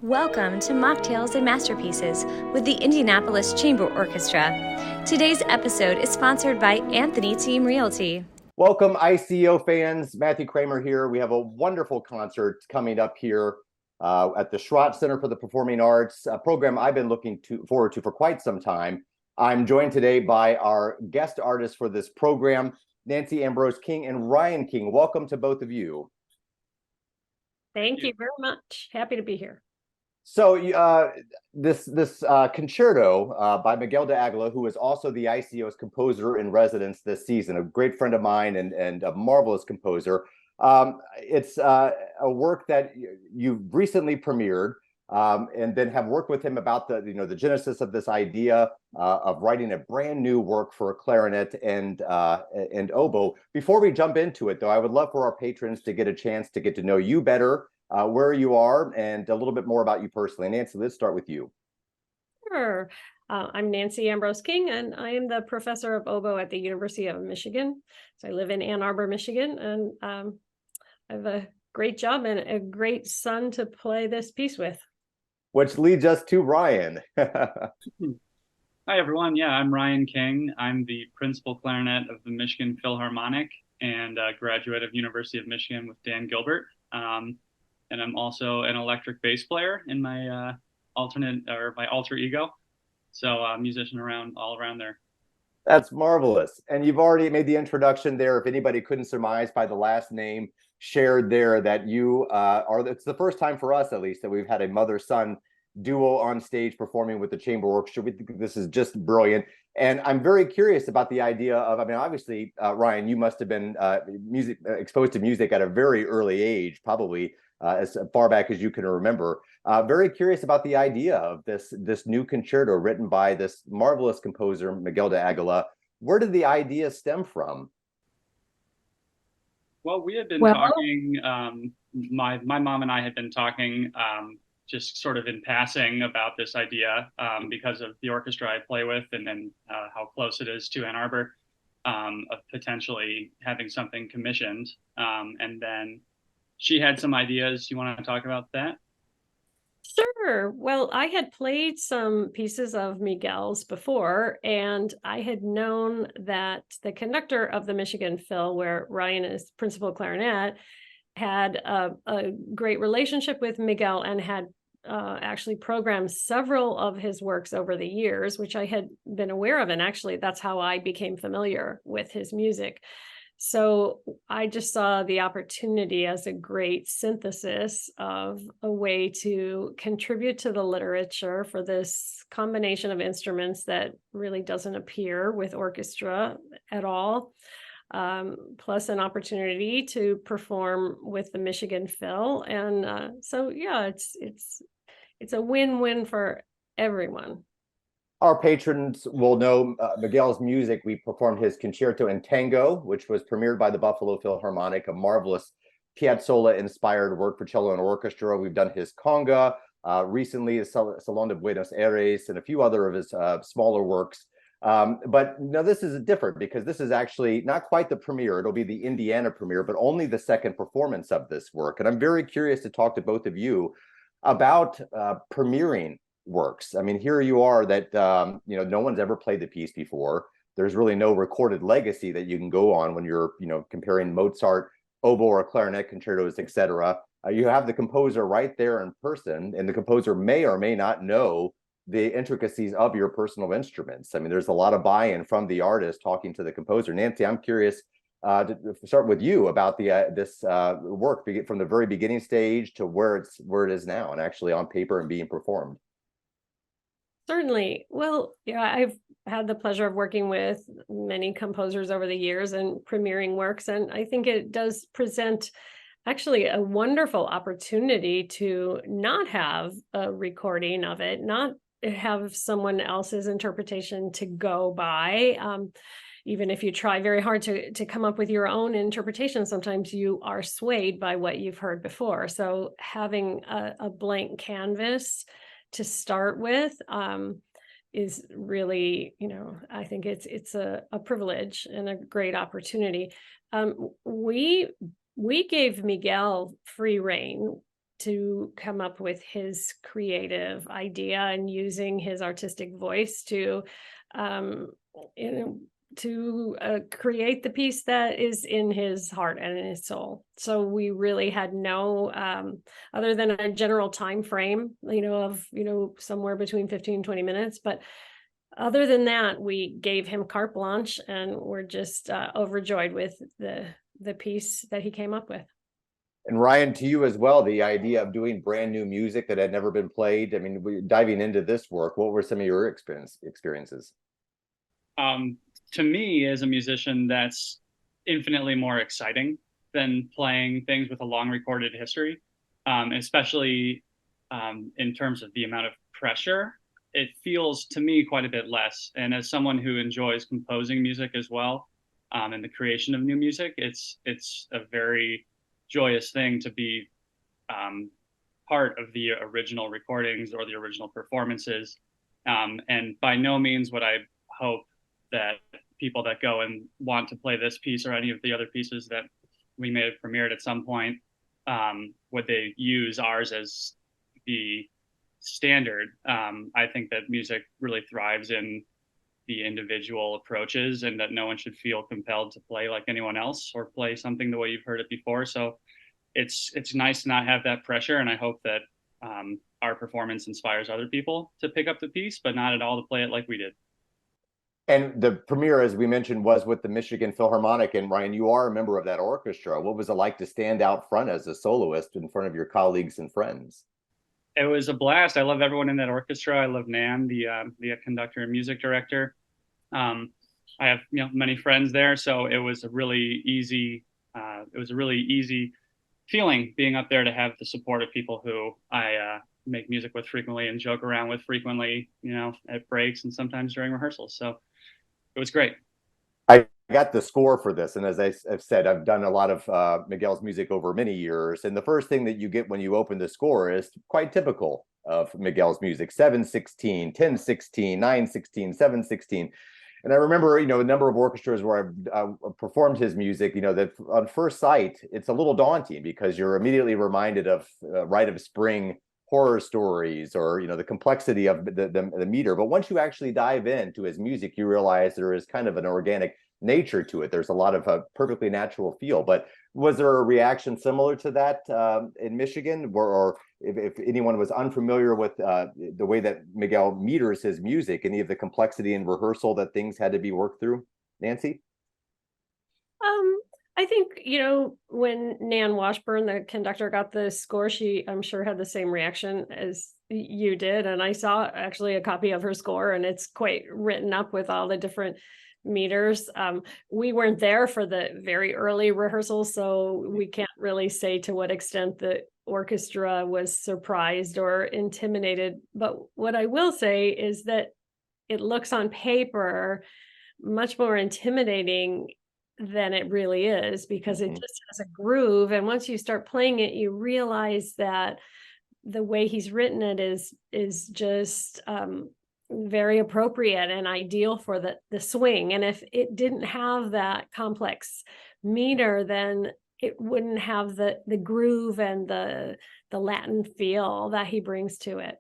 Welcome to Mocktails and Masterpieces with the Indianapolis Chamber Orchestra. Today's episode is sponsored by Anthony Team Realty. Welcome, ICO fans. Matthew Kraemer here. We have a wonderful concert coming up here at the Schrodt Center for the Performing Arts, a program I've been looking forward to for quite some time. I'm joined today by our guest artists for this program, Nancy Ambrose King and Ryan King. Welcome to both of you. Thank you very much. Happy to be here. So this concerto by Miguel del Aguila, who is also the ICO's composer in residence this season, a great friend of mine and a marvelous composer. It's a work that you've recently premiered, and then have worked with him about the genesis of this idea of writing a brand new work for clarinet and oboe. Before we jump into it, though, I would love for our patrons to get a chance to get to know you better, where you are, and a little bit more about you personally. Nancy, let's start with you. Sure. I'm Nancy Ambrose King, and I am the professor of oboe at the University of Michigan. So I live in Ann Arbor, Michigan, and I have a great job and a great son to play this piece with. Which leads us to Ryan. Hi, everyone. Yeah, I'm Ryan King. I'm the principal clarinet of the Michigan Philharmonic and a graduate of University of Michigan with Dan Gilbert. And I'm also an electric bass player in my my alter ego. So a musician all around there. That's marvelous. And you've already made the introduction there. If anybody couldn't surmise by the last name shared there that you it's the first time for us, at least, that we've had a mother-son duo on stage performing with the chamber orchestra. We think this is just brilliant. And I'm very curious about the idea of, obviously, Ryan, you must have been exposed to music at a very early age, probably as far back as you can remember. Very curious about the idea of this new concerto written by this marvelous composer, Miguel del Aguila. Where did the idea stem from? Well, we had been talking, my mom and I had been talking just sort of in passing about this idea because of the orchestra I play with and then how close it is to Ann Arbor, of potentially having something commissioned. And then she had some ideas. You want to talk about that? Sure. Well, I had played some pieces of Miguel's before, and I had known that the conductor of the Michigan Phil, where Ryan is principal clarinet, had a great relationship with Miguel and had actually programmed several of his works over the years, which I had been aware of. And actually, that's how I became familiar with his music. So I just saw the opportunity as a great synthesis of a way to contribute to the literature for this combination of instruments that really doesn't appear with orchestra at all. Plus an opportunity to perform with the Michigan Phil. And so, yeah, it's a win-win for everyone. Our patrons will know Miguel's music. We performed his Concerto in Tango, which was premiered by the Buffalo Philharmonic, a marvelous Piazzolla-inspired work for cello and orchestra. We've done his conga, recently his Salon de Buenos Aires, and a few other of his smaller works. But no, this is different because this is actually not quite the premiere. It'll be the Indiana premiere, but only the second performance of this work. And I'm very curious to talk to both of you about premiering works. I mean, here you are that no one's ever played the piece before. There's really no recorded legacy that you can go on when you're comparing Mozart, oboe or clarinet concertos, etc. You have the composer right there in person, and the composer may or may not know the intricacies of your personal instruments. I mean, there's a lot of buy-in from the artist talking to the composer. Nancy, I'm curious to start with you about this work from the very beginning stage to where it is now and actually on paper and being performed. Certainly. Well, yeah, I've had the pleasure of working with many composers over the years and premiering works, and I think it does present actually a wonderful opportunity to not have a recording of it, not have someone else's interpretation to go by. Even if you try very hard to come up with your own interpretation, sometimes you are swayed by what you've heard before. So having a blank canvas to start with is really, I think it's a privilege and a great opportunity. We gave Miguel free rein to come up with his creative idea and using his artistic voice to, you know, to create the piece that is in his heart and in his soul. So we really had no, other than a general time frame, you know, of, you know, somewhere between 15 and 20 minutes. But other than that, we gave him carte blanche, and we're just overjoyed with the piece that he came up with. And Ryan, to you as well, the idea of doing brand new music that had never been played. I mean, diving into this work, what were some of your experiences? To me, as a musician, that's infinitely more exciting than playing things with a long recorded history, especially in terms of the amount of pressure. It feels to me quite a bit less. And as someone who enjoys composing music as well, and the creation of new music, it's a very joyous thing to be part of the original recordings or the original performances. And by no means would I hope that people that go and want to play this piece or any of the other pieces that we may have premiered at some point, would they use ours as the standard. I think that music really thrives in the individual approaches, and that no one should feel compelled to play like anyone else or play something the way you've heard it before. So it's nice to not have that pressure, and I hope that our performance inspires other people to pick up the piece, but not at all to play it like we did. And the premiere, as we mentioned, was with the Michigan Philharmonic. And Ryan, you are a member of that orchestra. What was it like to stand out front as a soloist in front of your colleagues and friends? It was a blast. I love everyone in that orchestra. I love Nan, the conductor and music director. I have many friends there, so it was a really easy feeling being up there to have the support of people who I make music with frequently and joke around with frequently, at breaks and sometimes during rehearsals. So it was great. I got the score for this, and as I've said, I've done a lot of Miguel's music over many years, and the first thing that you get when you open the score is quite typical of Miguel's music: 7/16, 10/16, 9/16, 7/16. And I remember, a number of orchestras where I've performed his music, that on first sight, it's a little daunting because you're immediately reminded of Rite of Spring horror stories, or the complexity of the meter. But once you actually dive into his music, you realize there is kind of an organic nature to it. There's a lot of a perfectly natural feel. But was there a reaction similar to that in Michigan, or if anyone was unfamiliar with the way that Miguel meters his music, any of the complexity in rehearsal that things had to be worked through? Nancy? I think, when Nan Washburn, the conductor, got the score, she, I'm sure, had the same reaction as you did. And I saw actually a copy of her score, and it's quite written up with all the different meters. We weren't there for the very early rehearsals, so we can't really say to what extent the orchestra was surprised or intimidated. But what I will say is that it looks on paper much more intimidating than it really is, because it just has a groove. And once you start playing it, you realize that the way he's written it is just very appropriate and ideal for the swing. And if it didn't have that complex meter, then it wouldn't have the groove and the Latin feel that he brings to it.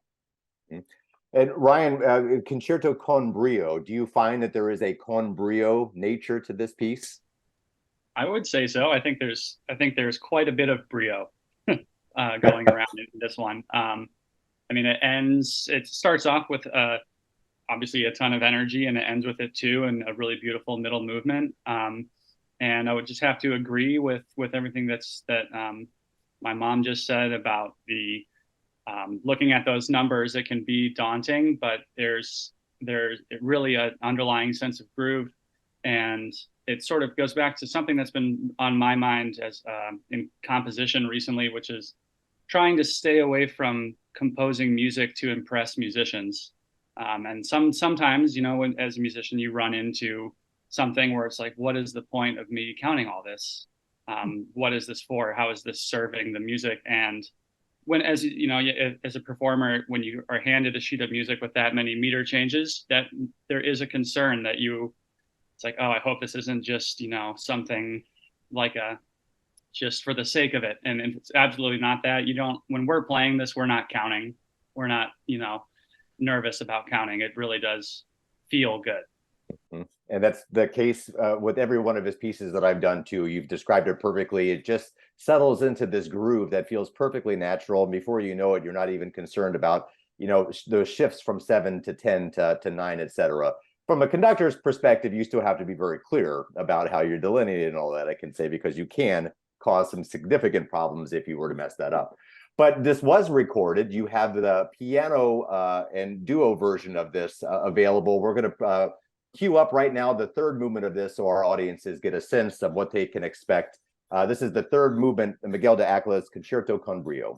And Ryan, Concierto Con Brio, do you find that there is a con brio nature to this piece? I would say so. I think there's quite a bit of brio going around in this one. It starts off with obviously a ton of energy, and it ends with it too, and a really beautiful middle movement. And I would just have to agree with everything that my mom just said about the looking at those numbers. It can be daunting, but there's really an underlying sense of groove, and it sort of goes back to something that's been on my mind as in composition recently, which is trying to stay away from composing music to impress musicians. And sometimes, as a musician, you run into something where it's like, what is the point of me counting all this? What is this for? How is this serving the music? And when, as a performer, when you are handed a sheet of music with that many meter changes, that there is a concern that it's like, oh, I hope this isn't just, something like a just for the sake of it. And it's absolutely not that. When we're playing this, we're not counting. We're not, nervous about counting. It really does feel good. Mm-hmm. And that's the case with every one of his pieces that I've done too. You've described it perfectly. It just settles into this groove that feels perfectly natural. And before you know it, you're not even concerned about, those shifts from 7 to 10 to 9, etc. From a conductor's perspective, you still have to be very clear about how you're delineating and all that, I can say, because you can cause some significant problems if you were to mess that up. But this was recorded. You have the piano and duo version of this available. We're going to cue up right now the third movement of this so our audiences get a sense of what they can expect. This is the third movement, Miguel del Aguila's Concierto Con Brio.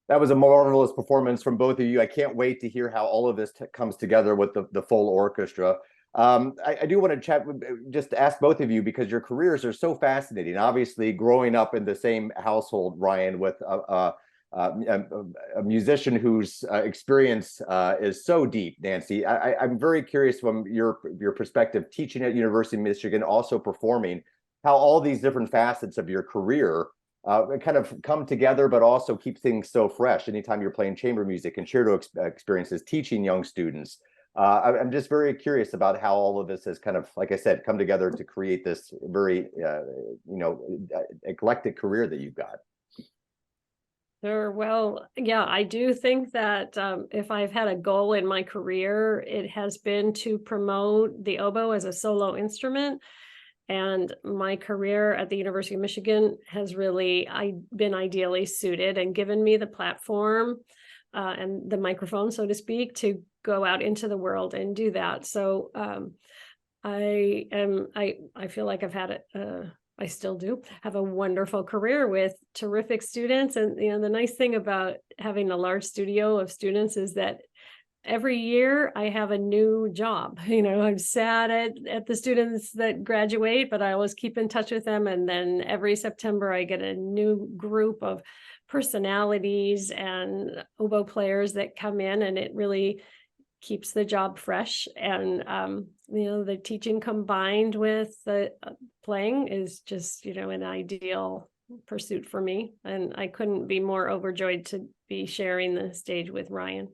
That was a marvelous performance from both of you. I can't wait to hear how all of this comes together with the full orchestra. I do want to chat, just ask both of you, because your careers are so fascinating. Obviously, growing up in the same household, Ryan, with a musician whose experience is so deep, Nancy. I'm very curious from your perspective, teaching at University of Michigan, also performing, how all these different facets of your career kind of come together, but also keep things so fresh. Anytime you're playing chamber music, concerto experiences, teaching young students. I'm just very curious about how all of this has kind of, like I said, come together to create this very, eclectic career that you've got. Sure. Well, yeah, I do think that if I've had a goal in my career, it has been to promote the oboe as a solo instrument. And my career at the University of Michigan has really been ideally suited and given me the platform and the microphone, so to speak, to go out into the world and do that. So I feel like I've had I still do have a wonderful career with terrific students. And the nice thing about having a large studio of students is that every year I have a new job. I'm sad at the students that graduate, but I always keep in touch with them. And then every September I get a new group of personalities and oboe players that come in, and it really keeps the job fresh. And the teaching combined with the playing is just an ideal pursuit for me, and I couldn't be more overjoyed to be sharing the stage with Ryan.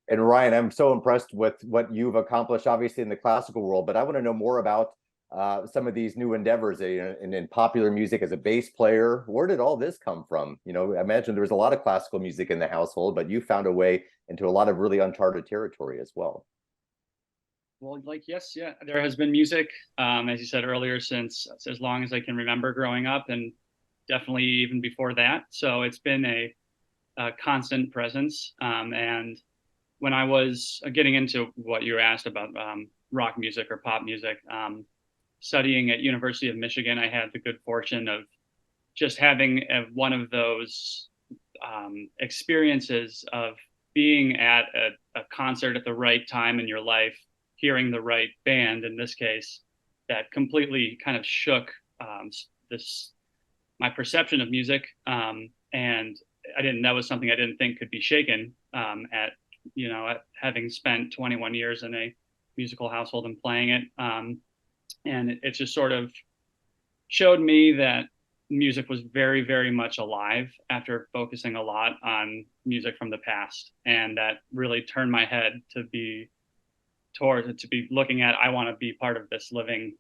And Ryan, I'm so impressed with what you've accomplished, obviously in the classical world, but I want to know more about some of these new endeavors in popular music as a bass player. Where did all this come from? I imagine there was a lot of classical music in the household, but you found a way into a lot of really uncharted territory as well. Well, yes, yeah, there has been music, as you said earlier, since as long as I can remember growing up, and definitely even before that. So it's been a constant presence. And when I was getting into what you asked about rock music or pop music, studying at University of Michigan, I had the good fortune of just having one of those experiences of being at a concert at the right time in your life, hearing the right band, in this case, that completely kind of shook my perception of music. And that was something I didn't think could be shaken at having spent 21 years in a musical household and playing it. And it just sort of showed me that music was very, very much alive after focusing a lot on music from the past. And that really turned my head to be looking at, I want to be part of this living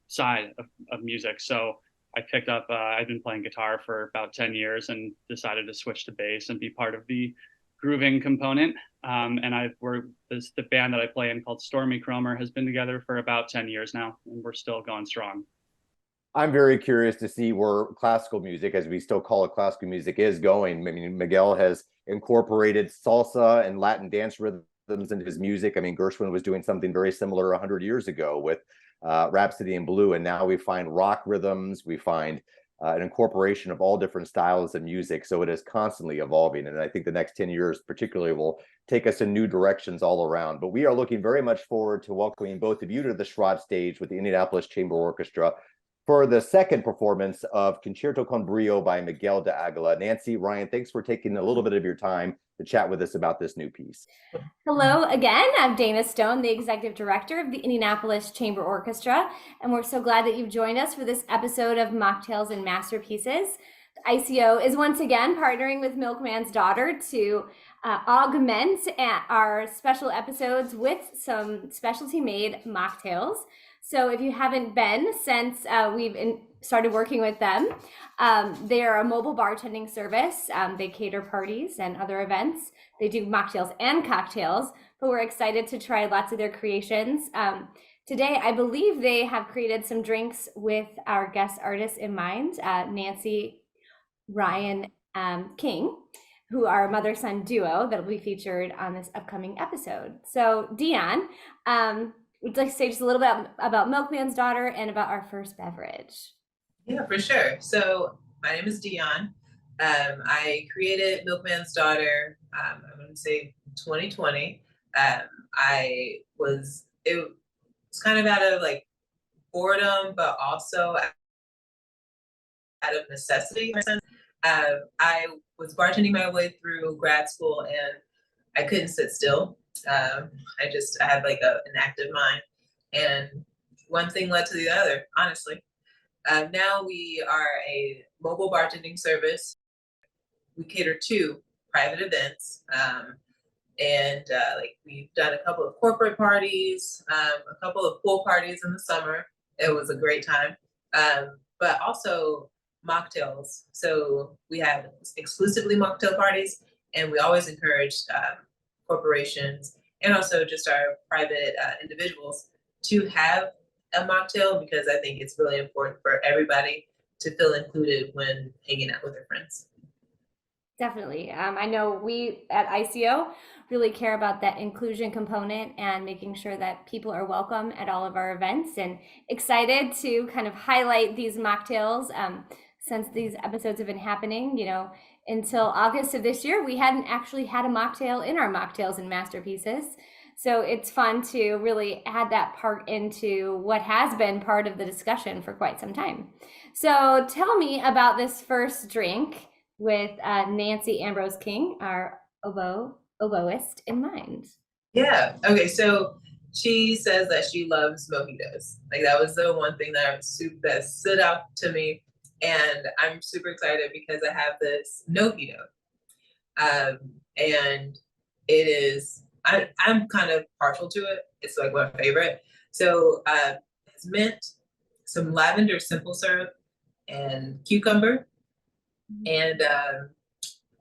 side of music. So I picked up, I've been playing guitar for about 10 years and decided to switch to bass and be part of the grooving component. And the band that I play in, called Stormy Kraemer, has been together for about 10 years now, and we're still going strong. I'm very curious to see where classical music, as we still call it classical music, is going. I mean, Miguel has incorporated salsa and Latin dance rhythms into his music. I mean, Gershwin was doing something very similar 100 years ago with Rhapsody in Blue, and now we find rock rhythms, we find an incorporation of all different styles of music. So it is constantly evolving, and I think the next 10 years particularly will take us in new directions all around. But we are looking very much forward to welcoming both of you to the Schwab stage with the Indianapolis Chamber Orchestra for the second performance of Concierto Con Brio by Miguel del Aguila. Nancy, Ryan, thanks for taking a little bit of your time to chat with us about this new piece. Hello again, I'm Dana Stone, the Executive Director of the Indianapolis Chamber Orchestra, and we're so glad that you've joined us for this episode of Mocktails and Masterpieces. The ICO is once again partnering with Milkman's Daughter to augment our special episodes with some specialty made mocktails. So if you haven't been since we've started working with them, they are a mobile bartending service. They cater parties and other events. They do mocktails and cocktails, but we're excited to try lots of their creations. Today, I believe they have created some drinks with our guest artists in mind, Nancy, Ryan, King, who are a mother-son duo that will be featured on this upcoming episode. So Dion, would you like to say just a little bit about Milkman's Daughter and about our first beverage? Yeah, for sure. So my name is Dion. I created Milkman's Daughter, I'm gonna say 2020. It was kind of out of like boredom, but also out of necessity. I was bartending my way through grad school and I couldn't sit still. I had like an active mind, and one thing led to the other, honestly. Now we are a mobile bartending service. We cater to private events. Like we've done a couple of corporate parties, a couple of pool parties in the summer. It was a great time. But also mocktails. So we have exclusively mocktail parties, and we always encourage corporations and also just our private individuals to have a mocktail, because I think it's really important for everybody to feel included when hanging out with their friends. Definitely. I know we at ICO really care about that inclusion component and making sure that people are welcome at all of our events, and excited to kind of highlight these mocktails. Since these episodes have been happening, until August of this year, we hadn't actually had a mocktail in our Mocktails and Masterpieces. So it's fun to really add that part into what has been part of the discussion for quite some time. So tell me about this first drink with Nancy Ambrose King, our oboist, in mind. Yeah. Okay. So she says that she loves mojitos. Like that was the one thing that stood out to me, and I'm super excited because I have this no-jito, and it is. I'm kind of partial to it. It's like my favorite. So it's mint, some lavender simple syrup, and cucumber, and I'm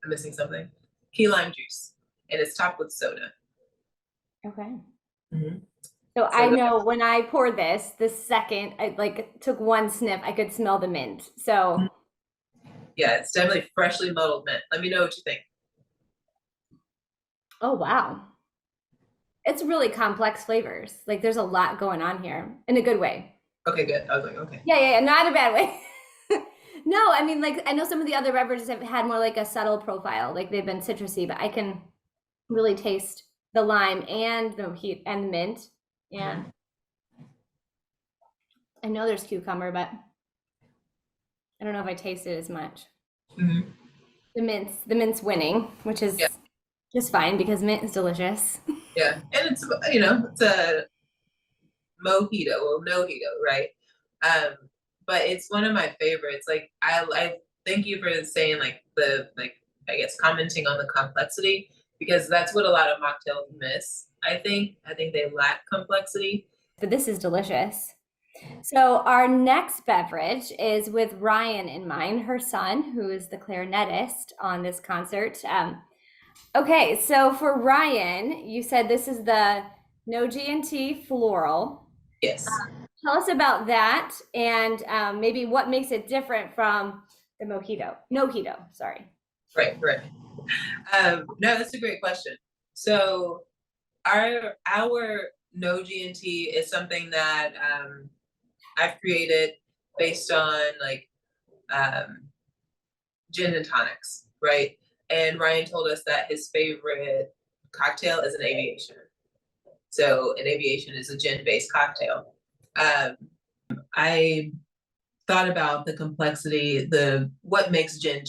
missing something. Key lime juice, and it's topped with soda. Okay. Mm-hmm. So I know when I poured this, the second I took one sniff, I could smell the mint. So yeah, it's definitely freshly muddled mint. Let me know what you think. Oh wow. It's really complex flavors. Like there's a lot going on here in a good way. Okay, good. I was like, okay. Yeah, not in a bad way. No, I mean, like I know some of the other beverages have had more like a subtle profile, like they've been citrusy, but I can really taste the lime and the heat and the mint. And I know there's cucumber, but I don't know if I taste it as much. Mm-hmm. The mint's winning, which is just fine because mint is delicious. Yeah, and it's it's a mojito or no-jito, right? But it's one of my favorites. Like I thank you for saying I guess commenting on the complexity, because that's what a lot of mocktails miss. I think they lack complexity. But this is delicious. So our next beverage is with Ryan in mind, her son, who is the clarinetist on this concert. Okay, so for Ryan, you said this is the No-G&T Floral. Yes. Tell us about that, and maybe what makes it different from the No-jito, sorry. Right. No, that's a great question. So our No-G&T is something that I've created based on gin and tonics, right? And Ryan told us that his favorite cocktail is an aviation. So an aviation is a gin-based cocktail. I thought about the complexity, what makes gin,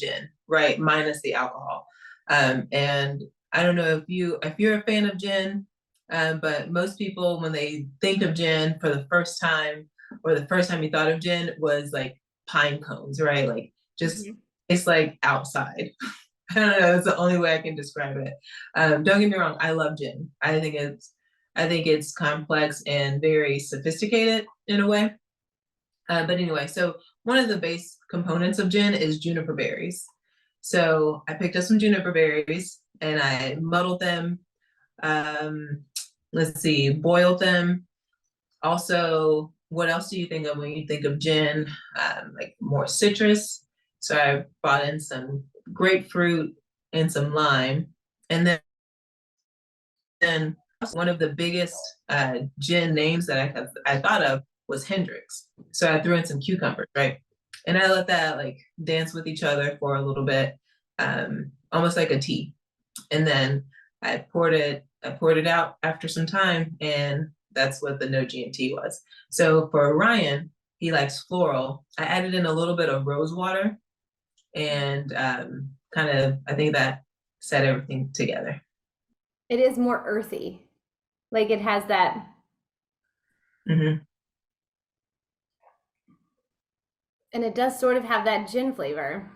right? Minus the alcohol. And I don't know if you're a fan of gin, but most people, when they think of gin for the first time, or the first time you thought of gin was like pine cones, right? Like just it's like outside. I don't know. It's the only way I can describe it. Don't get me wrong. I love gin. I think it's complex and very sophisticated in a way. But anyway, so one of the base components of gin is juniper berries. So I picked up some juniper berries and I muddled them. Boiled them. Also, what else do you think of when you think of gin? Like more citrus. So I brought in some grapefruit and some lime. And then one of the biggest gin names that I thought of was Hendrix. So I threw in some cucumbers, right? And I let that like dance with each other for a little bit, almost like a tea. And then I poured it out after some time, and that's what the no GMT was. So for Ryan, he likes floral. I added in a little bit of rose water, and kind of, I think that set everything together. It is more earthy. Like it has that. Mm-hmm. And it does sort of have that gin flavor.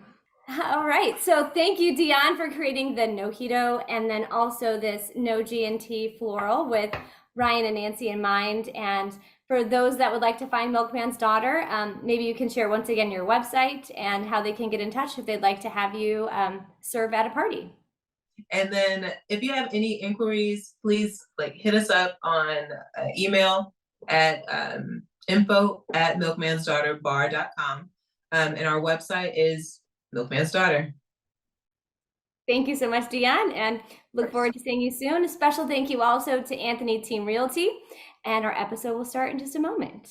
All right, so thank you, Dion, for creating the No-jito and then also this No G&T floral with Ryan and Nancy in mind. And for those that would like to find Milkman's Daughter, maybe you can share once again your website and how they can get in touch if they'd like to have you serve at a party. And then if you have any inquiries, please like hit us up on email at info@milkmansdaughterbar.com. And our website is Milkman's Daughter. Thank you so much, Dion, and look forward to seeing you soon. A special thank you also to Anthony Team Realty, and our episode will start in just a moment.